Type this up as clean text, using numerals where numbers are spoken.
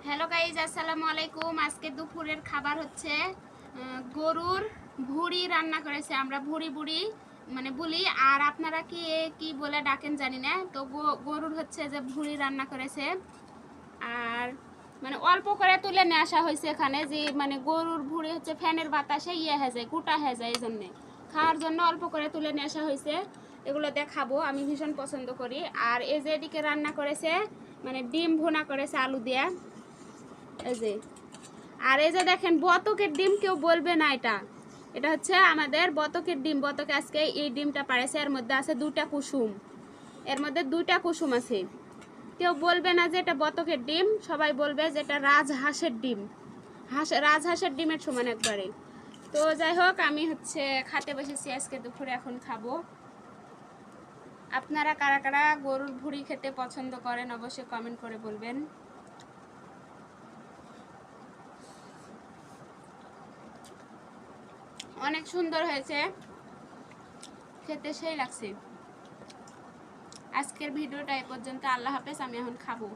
Hello guys, আসসালামু আলাইকুম। আজকে দুপুরের খাবার হচ্ছে গরুর ভুড়ি রান্না করেছে। আমরা ভুড়ি বুড়ি মানে বলি, আর আপনারা কি কি বলে ডাকেন জানি না। তো গরুর হচ্ছে যে ভুড়ি রান্না করেছে, আর মানে অল্প করে তুলে নিয়ে আসা হয়েছে এখানে, যে মানে গরুর ভুড়ি হচ্ছে ফ্যানের বাতাসে হয়ে যায়, গোটা হয়ে যায়, এই জন্যে খাওয়ার জন্য অল্প করে তুলে নিয়ে আসা হয়েছে। এগুলো দেখাবো, আমি ভীষণ পছন্দ করি। আর এই যে এদিকে রান্না করেছে মানে ডিম ভুনা করেছে আলু দিয়ে, এই যে। আর এই যে দেখেন বতকের ডিম, কেউ বলবে না এটা এটা হচ্ছে আমাদের বতকের ডিম। বতকে আজকে এই ডিমটা পাড়েছে, এর মধ্যে আছে দুটা কুসুম, এর মধ্যে দুইটা কুসুম আছে। কেউ বলবে না যে এটা বতকের ডিম, সবাই বলবে যে এটা রাজহাঁসের ডিম। রাজহাঁসের ডিমের সমান একবারে। তো যাই হোক, আমি হচ্ছে খেতে বসেছি আজকে দুপুরে, এখন খাবো। আপনারা কারা কারা গরুর ভুড়ি খেতে পছন্দ করেন অবশ্যই কমেন্ট করে বলবেন। অনেক সুন্দর হয়েছে, খেতে সেই লাগছে। আজকের ভিডিওটা এ পর্যন্ত। আল্লাহ হাফেজ, আমি এখন খাবো।